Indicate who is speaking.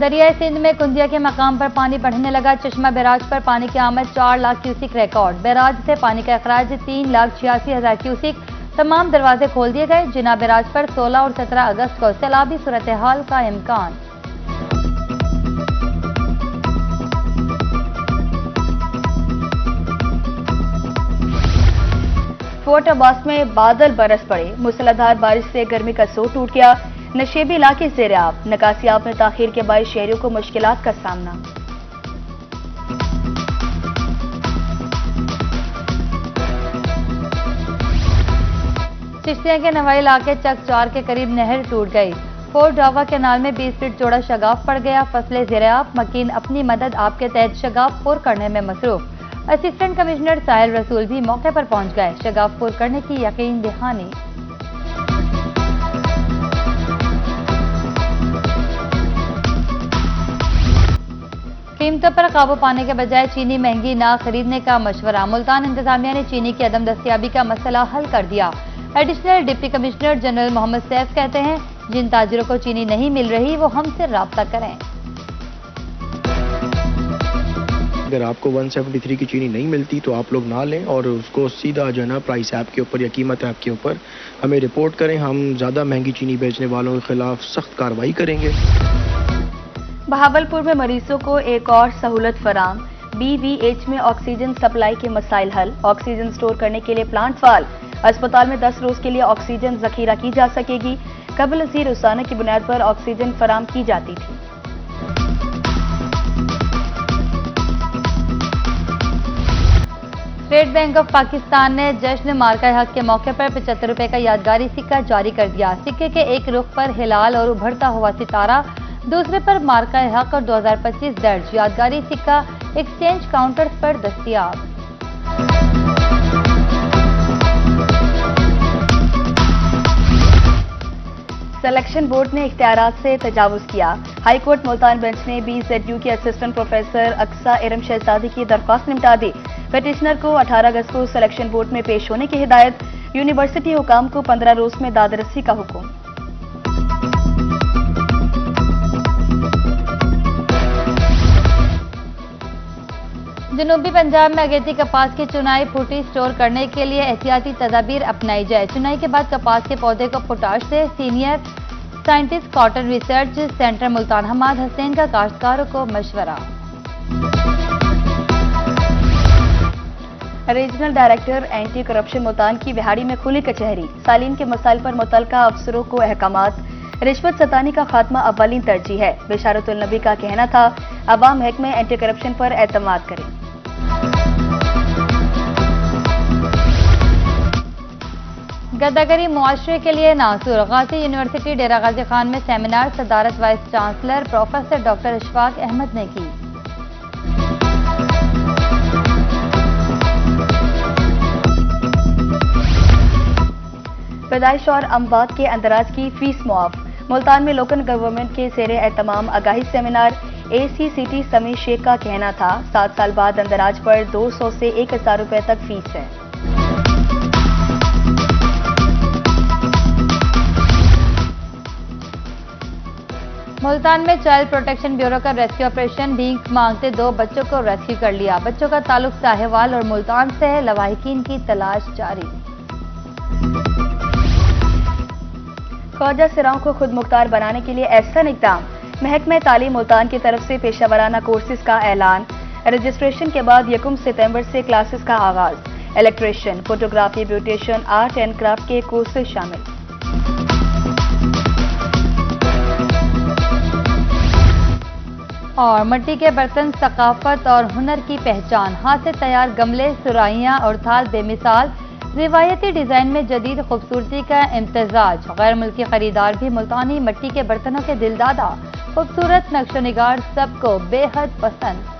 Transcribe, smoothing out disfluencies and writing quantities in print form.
Speaker 1: दरियाई सिंध में कुंदिया के मकाम पर पानी बढ़ने लगा। चश्मा बैराज पर पानी की आमद 4 लाख क्यूसिक रिकॉर्ड। बैराज से पानी का अखराज 3,86,000 क्यूसिक। तमाम दरवाजे खोल दिए गए। जिना बैराज पर 16 और 17 अगस्त को सैलाबी सूरत हाल का इम्कान।
Speaker 2: फोर्ट अब्बास में बादल बरस पड़े। मूसलाधार बारिश से गर्मी का जोर टूट गया। नशेबी इलाके ज़ेर-ए-आब। निकासियाब में ताखीर के बायस शहरियों को मुश्किलात का सामना।
Speaker 1: चिश्तिया के नवाई इलाके चक-चार के करीब नहर टूट गई। फोर्ट डावा कैनाल में 20 फीट चौड़ा शगाफ पड़ गया। फसले ज़ेर-ए-आब। मकीन अपनी मदद आपके तहत शगाफ पुर करने में मसरूफ। असिस्टेंट कमिश्नर साहिल रसूल भी मौके पर पहुंच गए। शगाफ पुर करने की यकीन दहानी। कीमतों पर काबू पाने के बजाय चीनी महंगी ना खरीदने का मशवरा। मुल्तान इंतजामिया ने चीनी की अदम दस्तियाबी का मसला हल कर दिया। Additional deputy commissioner general Mohammad Saif कहते हैं, जिन ताजिरों को चीनी नहीं मिल रही वो हमसे राब्ता करें।
Speaker 3: अगर आपको 173 की चीनी नहीं मिलती तो आप लोग ना लें और उसको सीधा जो है ना प्राइस ऐप के ऊपर या कीमत ऐप के ऊपर हमें रिपोर्ट करें। हम ज़्यादा महंगी चीनी बेचने वालों के खिलाफ सख्त कार्रवाई करेंगे।
Speaker 2: बहावलपुर में मरीजों को एक और सहूलत फराम। BVH में ऑक्सीजन सप्लाई के मसाइल हल। ऑक्सीजन स्टोर करने के लिए प्लांट फाल। अस्पताल में 10 रोज के लिए ऑक्सीजन जखीरा की जा सकेगी। कबल अज़ीर उसाना की बुनियाद पर ऑक्सीजन फराम की जाती थी।
Speaker 1: स्टेट बैंक ऑफ पाकिस्तान ने जश्न मार्का हक के मौके पर 75 रुपए का यादगारी सिक्का जारी कर दिया। सिक्के के एक रुख पर हिलाल और उभरता हुआ सितारा, दूसरे पर मार्का हक और 2025 दर्ज। यादगारी सिक्का एक्सचेंज काउंटर्स पर दस्तयाब।
Speaker 2: सिलेक्शन बोर्ड ने इख्तियारात से तजावुज किया। हाईकोर्ट मुल्तान बेंच ने BZU के असिस्टेंट प्रोफेसर अक्सा इरम शहजादी की दरख्वास्त निपटा दी। पिटिशनर को 18 अगस्त को सिलेक्शन बोर्ड में पेश होने की हिदायत। यूनिवर्सिटी हुकाम को 15 रोज में दादरसी का हुक्म।
Speaker 1: जनूबी पंजाब में अगेती कपास की चुनाई फूटी स्टोर करने के लिए एहतियाती तदाबीर अपनाई जाए। चुनाई के बाद कपास के पौधे को पोटाश से। Senior scientist cotton research center Multan Hammad Hussain का काश्तकारों को मशवरा।
Speaker 2: Regional director anti corruption Multan की बिहाड़ी में खुली कचहरी। सालीन के मसाइल पर मुतल्लिका अफसरों को अहकामात। रिश्वत सतानी का खात्मा अव्वलीन तरजीह है। बिशारतुल नबी का कहना था, अवाम महकमे एंटी करप्शन पर एतमाद करें।
Speaker 1: गद्दागरी मुआशरे के लिए नासूर। गाजी यूनिवर्सिटी डेरा गाजी खान में सेमिनार सदारत vice chancellor professor doctor Ishfaq Ahmed ने की।
Speaker 2: पैदाइश और अमवात के अंदराज की फीस मुआफ। मुल्तान में लोकल गवर्नमेंट के ज़ेरे एहतमाम आगाही सेमिनार। ACCT समीर शेख का कहना था, 7 साल बाद अंदराज पर 200 से 1000 रुपए तक फीस है।
Speaker 1: मुल्तान में चाइल्ड प्रोटेक्शन ब्यूरो का रेस्क्यू ऑपरेशन। भीख मांगते 2 बच्चों को रेस्क्यू कर लिया। बच्चों का ताल्लुक साहिवाल और मुल्तान से है। लवाहिकीन की तलाश जारी। ख्वाजा सिराओं को खुद मुख्तार बनाने के लिए ऐसा इक़दाम। महकमा तालीम मुल्तान की तरफ से पेशा कोर्सेज का ऐलान। रजिस्ट्रेशन के बाद 1 सितंबर से क्लासेस का आगाज। Electrician, photography, beautician, art and craft के कोर्सेज शामिल। और मिट्टी के बर्तन सकाफत और हुनर की पहचान। हाथ से तैयार गमले, सुराहियां और थाल बेमिसाल। रिवायती डिजाइन में जदीद खूबसूरती का इम्तजाज। गैर मुल्की खरीदार भी मुल्तानी मिट्टी के बर्तनों के दिलदादा। खूबसूरत नक्शो निगार सबको बेहद पसंद।